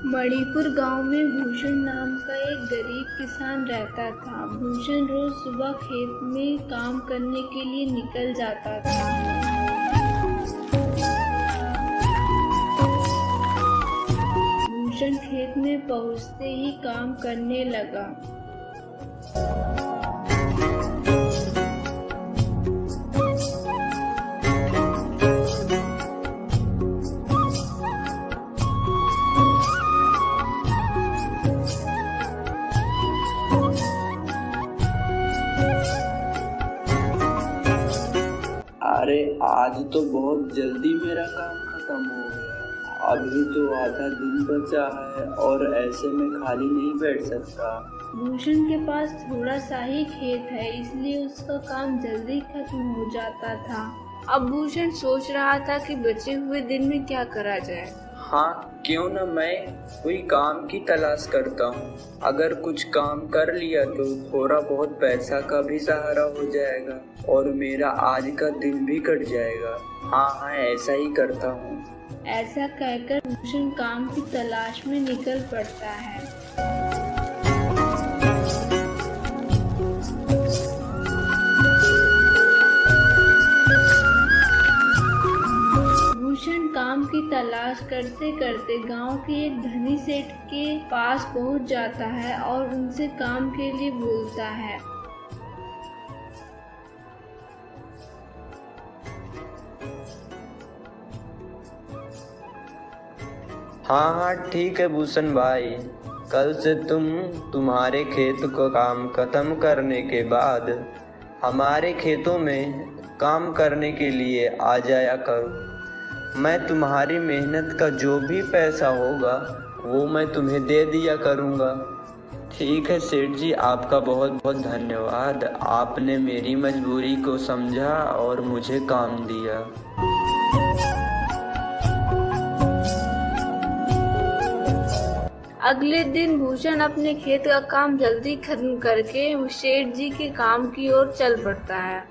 मणिपुर गांव में भूषण नाम का एक गरीब किसान रहता था। भूषण रोज सुबह खेत में काम करने के लिए निकल जाता था। भूषण खेत में पहुंचते ही काम करने लगा। अरे आज तो बहुत जल्दी मेरा काम खत्म हो गया। अभी तो आधा दिन बचा है और ऐसे में खाली नहीं बैठ सकता। भूषण के पास थोड़ा सा ही खेत है, इसलिए उसका काम जल्दी खत्म हो जाता था। अब भूषण सोच रहा था कि बचे हुए दिन में क्या करा जाए। हाँ, क्यों न मैं कोई काम की तलाश करता हूँ। अगर कुछ काम कर लिया तो थोड़ा बहुत पैसा का भी सहारा हो जाएगा और मेरा आज का दिन भी कट जाएगा। हाँ, ऐसा ही करता हूँ। ऐसा कहकर भूषण काम की तलाश में निकल पड़ता है। भूषण काम की तलाश करते करते गांव के एक धनी सेठ के पास पहुंच जाता है और उनसे काम के लिए बोलता है। हाँ, ठीक है भूषण भाई। कल से तुम्हारे खेत का काम खत्म करने के बाद हमारे खेतों में काम करने के लिए आ जाया करो। मैं तुम्हारी मेहनत का जो भी पैसा होगा वो मैं तुम्हें दे दिया करूँगा। ठीक है सेठ जी, आपका बहुत बहुत धन्यवाद। आपने मेरी मजबूरी को समझा और मुझे काम दिया। अगले दिन भूषण अपने खेत का काम जल्दी खत्म करके सेठ जी के काम की ओर चल पड़ता है।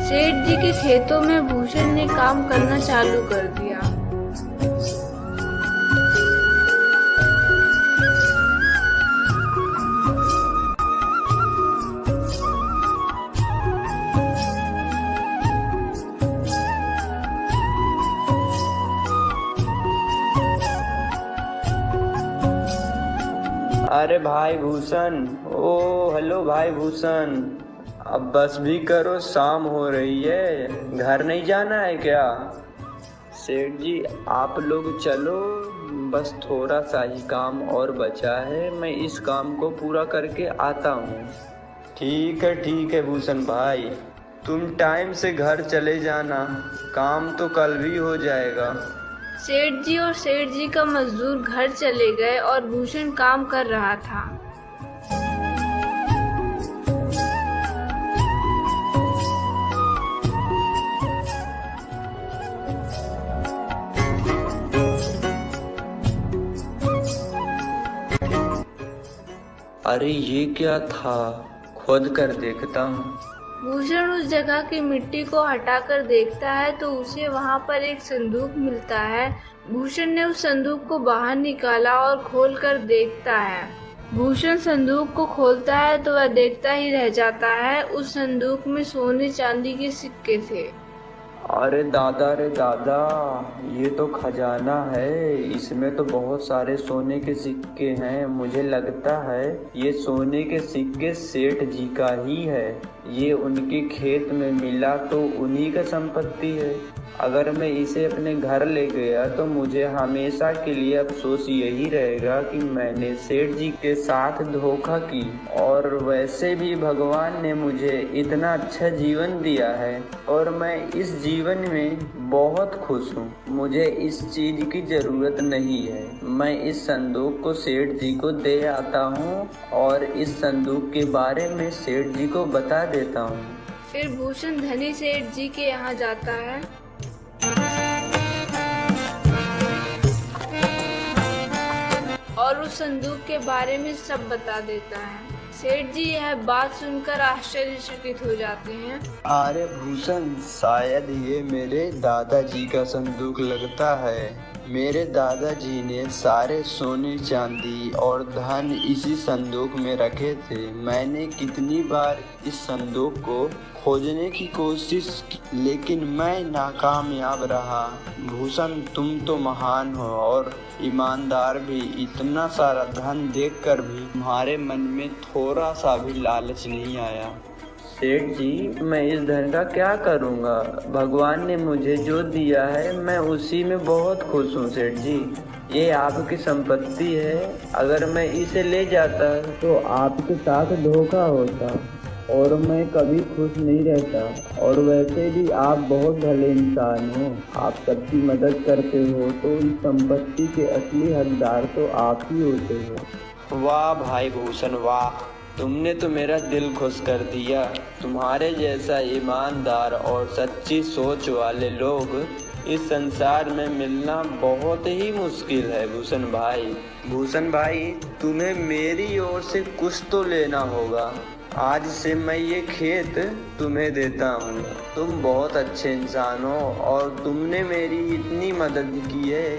सेठ जी के खेतों में भूषण ने काम करना चालू कर दिया। अरे भाई भूषण, ओ हेलो भाई भूषण, अब बस भी करो, शाम हो रही है। घर नहीं जाना है क्या? सेठ जी, आप लोग चलो, बस थोड़ा सा ही काम और बचा है। मैं इस काम को पूरा करके आता हूँ। ठीक है भूषण भाई, तुम टाइम से घर चले जाना। काम तो कल भी हो जाएगा। सेठ जी और सेठ जी का मजदूर घर चले गए और भूषण काम कर रहा था। अरे ये क्या था? खोद कर देखता हूँ। भूषण उस जगह की मिट्टी को हटाकर देखता है तो उसे वहां पर एक संदूक मिलता है। भूषण ने उस संदूक को बाहर निकाला और खोलकर देखता है। भूषण संदूक को खोलता है तो वह देखता ही रह जाता है। उस संदूक में सोने चांदी के सिक्के थे। अरे दादा, ये तो खजाना है। इसमें तो बहुत सारे सोने के सिक्के हैं। मुझे लगता है ये सोने के सिक्के सेठ जी का ही है। ये उनके खेत में मिला तो उन्हीं का संपत्ति है। अगर मैं इसे अपने घर ले गया तो मुझे हमेशा के लिए अफसोस यही रहेगा कि मैंने सेठ जी के साथ धोखा की। और वैसे भी भगवान ने मुझे इतना अच्छा जीवन दिया है और मैं इस जीवन में बहुत खुश हूँ। मुझे इस चीज की जरूरत नहीं है। मैं इस संदूक को सेठ जी को दे आता हूँ और इस संदूक के बारे में सेठ जी को बता देता हूँ। फिर भूषण धनी सेठ जी के यहाँ जाता है। और उस संदूक के बारे में सब बता देता है। सेठ जी यह बात सुनकर आश्चर्यचकित हो जाते हैं। अरे भूषण, शायद ये मेरे दादाजी का संदूक लगता है। मेरे दादाजी ने सारे सोने चांदी और धन इसी संदूक में रखे थे। मैंने कितनी बार इस संदूक को खोजने की कोशिश की, लेकिन मैं नाकामयाब रहा। भूषण, तुम तो महान हो और ईमानदार भी। इतना सारा धन देखकर भी तुम्हारे मन में थोड़ा सा भी लालच नहीं आया। सेठ जी, मैं इस धन का क्या करूंगा? भगवान ने मुझे जो दिया है मैं उसी में बहुत खुश हूँ सेठ जी। ये आपकी संपत्ति है। अगर मैं इसे ले जाता तो आपके साथ धोखा होता और मैं कभी खुश नहीं रहता। और वैसे भी आप बहुत भले इंसान हो, आप सबकी मदद करते हो, तो इस संपत्ति के असली हकदार तो आप ही होते हो। वाह भाई भूषण, वाह! तुमने तो मेरा दिल खुश कर दिया। तुम्हारे जैसा ईमानदार और सच्ची सोच वाले लोग इस संसार में मिलना बहुत ही मुश्किल है भूषण भाई। भूषण भाई, तुम्हें मेरी ओर से कुछ तो लेना होगा। आज से मैं ये खेत तुम्हें देता हूँ। तुम बहुत अच्छे इंसान हो और तुमने मेरी इतनी मदद की है,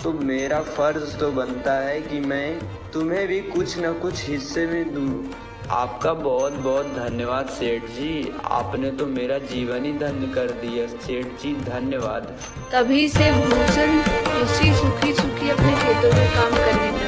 तो मेरा फर्ज तो बनता है कि मैं तुम्हें भी कुछ न कुछ हिस्से में दूँ। आपका बहुत बहुत धन्यवाद सेठ जी। आपने तो मेरा जीवन ही धन्य कर दिया सेठ जी, धन्यवाद। तभी से भूषण उसी सुखी सुखी अपने खेतों में काम करने लगा।